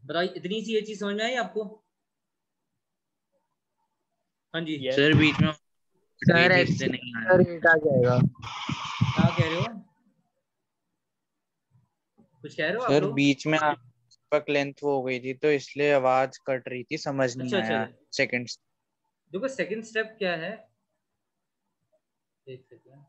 बताओ इतनी सी ये चीज समझ में आई आपको? हाँ जी सर बीच में सर इससे नहीं आया। सर एट आ जाएगा। क्या कह रहे हो? कुछ कह रहे हो आप सर लोग? बीच में आपका लेंथ हो गई थी तो इसलिए आवाज कट रही थी, समझ नहीं अच्छा अच्छा, आया सेकंड। देखो सेकंड स्टेप क्या है, एक सेकंड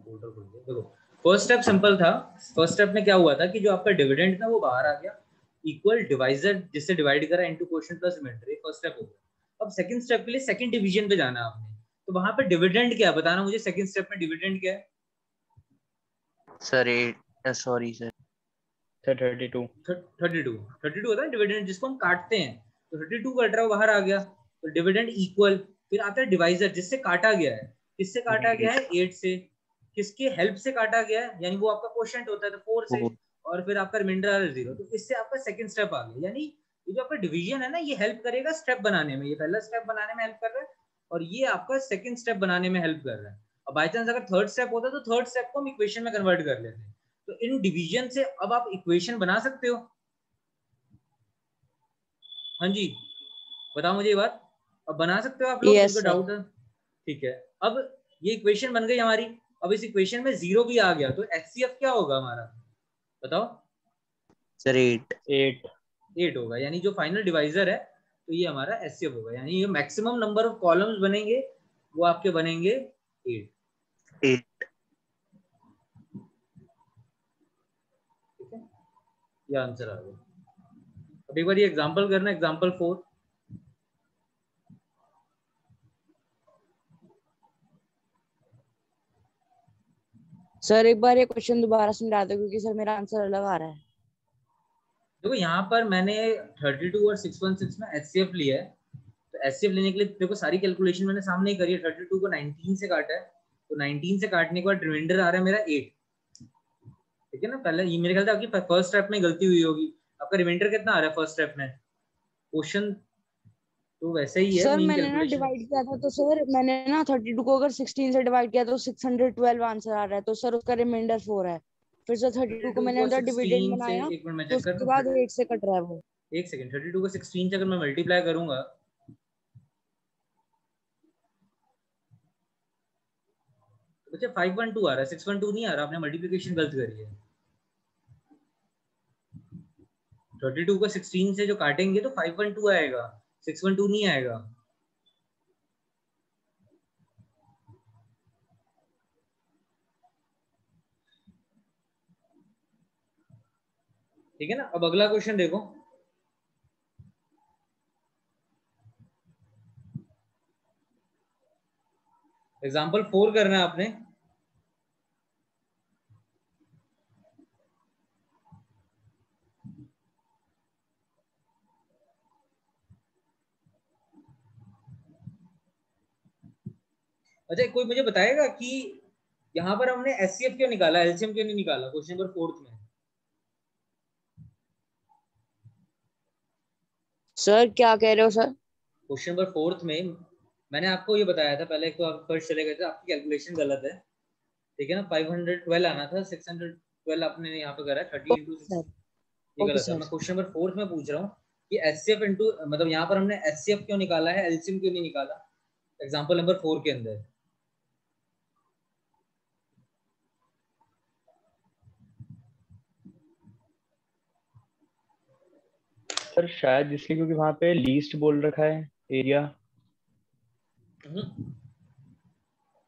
फोल्डर खोल दो। देखो फर्स्ट स्टेप सिंपल था। फर्स्ट स्टेप में क्या हुआ था कि जो आपका डिविडेंड था वो बाहर आ गया, इक्वल डिवाइजर जिससे डिवाइड करा into quotient plus remainder, first step हो गया। अब सेकंड स्टेप के लिए सेकंड डिवीजन पे जाना है आपने, तो वहां पे डिविडेंड क्या बताना मुझे, सेकंड स्टेप में डिविडेंड क्या है? सर 8, सॉरी सर 32 32 होता है डिविडेंड जिसको हम काटते हैं, तो 32 कट रहा है बाहर आ गया, तो डिविडेंड इक्वल, फिर आता है डिवाइजर जिससे काटा गया है, किससे काटा गया है 8 से, किसके हेल्प से काटा गया है, यानी वो आपका क्वोशिएंट होता है तो 4 से, और फिर आपका रिमाइंडर आ रहा है 0, तो इससे आपका सेकंड स्टेप आ गया। यानी ये जो आपका डिवीजन है ना ये हेल्प करेगा स्टेप बनाने में, ये पहला स्टेप बनाने में हेल्प कर रहा है और ये आपका सेकंड स्टेप बनाने में हेल्प कर रहा है। और बाई चांस अगर थर्ड स्टेप होता तो थर्ड स्टेप को हम इक्वेशन में कन्वर्ट कर लेते हैं। तो इन डिवीजन से अब आप इक्वेशन बना सकते हो। हाँ जी बताओ मुझे ये बात, अब बना सकते हो आप लोग? Yes, कोई sir. डाउट है? ठीक है, अब ये इक्वेशन बन गई हमारी। अब इस इक्वेशन में 0 भी आ गया तो एचसीएफ क्या होगा हमारा, बताओ? सर 8 8 होगा, यानी जो फाइनल डिवाइजर है तो ये हमारा एचसीएफ होगा, यानी ये मैक्सिमम नंबर ऑफ कॉलम्स बनेंगे वो आपके बनेंगे 8। ठीक है, ये आंसर आ गया। अब एक बार ये एग्जांपल करना, एग्जांपल 4। सर एक बार ये क्वेश्चन दोबारा समझा दो क्योंकि सर मेरा आंसर अलग आ रहा है। देखो यहाँ पर मैंने 32 और 616 में एचसीएफ लिया है, तो एचसीएफ लेने के लिए देखो सारी कैलकुलेशन मैंने सामने ही करी है। 32 को 19 से काटा है, तो 19 से काटने के बाद रिमाइंडर आ रहा है मेरा 8। ठीक है ना, पहले ये मेरे ख्याल से आपकी फर्स्ट स्टेप में गलती हुई होगी। आपका रिमाइंडर कितना आ रहा है फर्स्ट स्टेप में? क्वेश्चन तो वैसे ही है, सर मीन मैंने ना कैलकुलेशन। डिवाइड किया था तो सर मैंने ना 32 को अगर 16 से डिवाइड किया तो 612 आंसर आ रहा है, तो सर उसका रिमाइंडर 4 है। फिर सर 32 को 32 मैंने को अंदर डिविडेंड 16 से, बनाया एक मिनट मैं तो चेक कर उसके रहा बाद हूँ, 8 से कट रहा है वो। एक सेकंड। 32 को 16 से अगर मैं मल्टीप्लाई करूंगा तो बच्चे 512 आ रहा है, 612 नहीं आ रहा, आपने मल्टीप्लिकेशन गलत करी है। 32 को 16 से जो काटेंगे तो 512 आएगा, 612 नहीं आएगा। ठीक है ना, अब अगला क्वेश्चन देखो। एग्जाम्पल 4 करना है आपने। अच्छा कोई मुझे बताएगा कि यहाँ पर हमने एचसीएफ क्यों निकाला, एलसीएम क्यों नहीं निकाला क्वेश्चन नंबर 4 में? सर क्या कह रहे हो सर? क्वेश्चन नंबर 4 में मैंने आपको ये बताया था पहले, एक तो आप फर्स्ट चले गए थे, आपकी कैलकुलेशन गलत है। ठीक है ना, 512 आना था, 612 आपने यहाँ पे करा है, 30 इंटू 6, सर ये ओके गलत है। सर। मैं क्वेश्चन नंबर 4 में पूछ रहा हूँ कि एचसीएफ इंटू, मतलब यहाँ पर हमने एचसीएफ क्यों निकाला है, एलसीएम क्यों नहीं निकाला एग्जाम्पल नंबर 4 के अंदर? सर शायद इसलिए क्योंकि वहां पे लीस्ट बोल रखा है एरिया।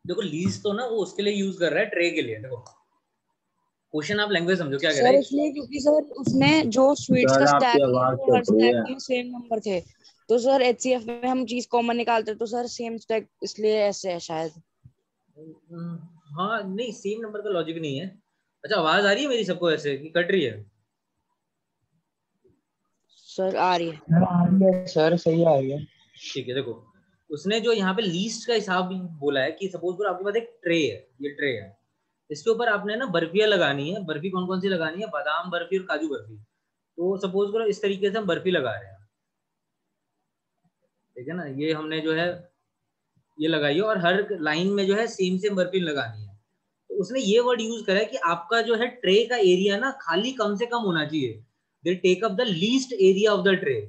देखो लीज तो ना वो उसके लिए यूज कर रहा है, ट्रे के लिए। देखो क्वेश्चन आप लैंग्वेज समझो क्या कह रहा सर है। इसलिए क्योंकि सर उसमें जो स्वीट्स का सर आपकी स्टैक है आवाज वो हर कट रही स्टैक है। में सेम नंबर थे, तो सर एचसीएफ में हम चीज कॉमन निकालते तो सर सेम स्टैक, इसलिए ऐसे है शायद। हाँ नहीं, सेम नंबर का लॉजिक नहीं है। अच्छा आवाज आ रही है मेरी सबको ऐसे कि कट रही है? सर आ रही है। सर सही आ रही है। ठीक है, देखो उसने जो यहाँ पे लीस्ट का हिसाब बोला है कि सपोज करो आपके पास एक ट्रे है, ये ट्रे है, इसके ऊपर आपने ना बर्फियां लगानी है। बर्फी कौन कौन सी लगानी है? बादाम बर्फी और काजू बर्फी। तो सपोज करो इस तरीके से हम बर्फी लगा रहे हैं। ठीक है ना, ये हमने जो है ये लगाई है और हर लाइन में जो है सेम सेम बर्फी लगानी है। तो उसने ये वर्ड यूज करा है कि आपका जो है ट्रे का एरिया ना खाली कम से कम होना चाहिए, they take up the least area of the tray.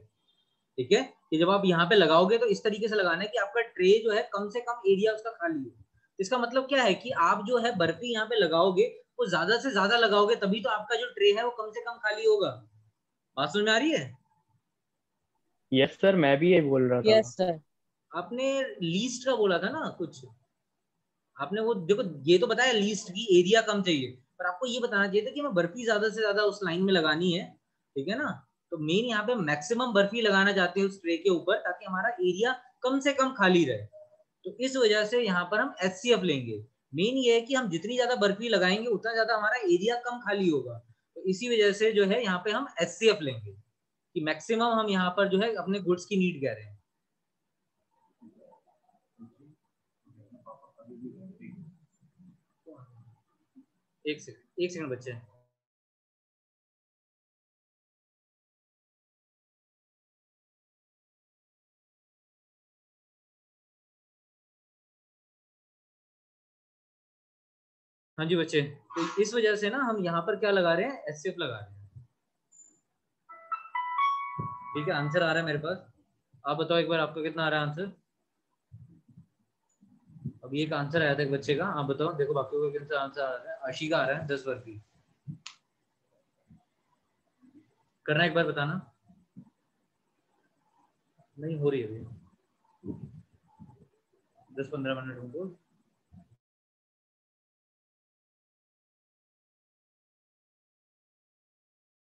ठीक है, कि जब आप यहाँ पे लगाओगे तो इस तरीके से लगाना है कि आपका ट्रे जो है कम से कम एरिया उसका खाली हो। इसका मतलब क्या है कि आप जो है बर्फी यहाँ पे लगाओगे वो ज्यादा से ज्यादा लगाओगे, तभी तो आपका जो ट्रे है वो कम से कम खाली होगा। बात समझ में आ रही है? यस सर, मैं भी ये बोल रहा था। Yes sir. आपने लीस्ट का बोला था ना कुछ, आपने वो देखो ये तो बताया लीस्ट की एरिया कम चाहिए, पर आपको ये बताना चाहिए था कि मैं बर्फी ज्यादा से ज्यादा उस लाइन में लगानी है। ठीक है ना, तो मेन यहाँ पे मैक्सिमम बर्फी लगाना चाहते हैं उस ट्रे के ऊपर, ताकि हमारा एरिया कम से कम खाली रहे। तो इस वजह से यहाँ पर हम HCF लेंगे। मेन ये है कि हम जितनी ज्यादा बर्फी लगाएंगे उतना ज्यादा हमारा एरिया कम खाली होगा, तो इसी वजह से जो है यहाँ पे हम HCF लेंगे कि मैक्सिमम हम यहाँ पर जो है अपने गुड्स की नीड कह रहे हैं। एक सेकंड बच्चे। हाँ जी बच्चे, तो इस वजह से ना हम यहाँ पर क्या लगा रहे हैं, HCF लगा रहे हैं। ठीक है, आंसर आ रहा है मेरे पास। आप बताओ एक बार आपका कितना आ रहा है आंसर। अभी एक आंसर आया था एक बच्चे का, आप बताओ, देखो बाकी को कितना आंसर आ रहा है। आशी का आ रहा है 10 बर्फी। करना एक बार बताना। नहीं हो रही है अभी, 10-15 मिनट रुको।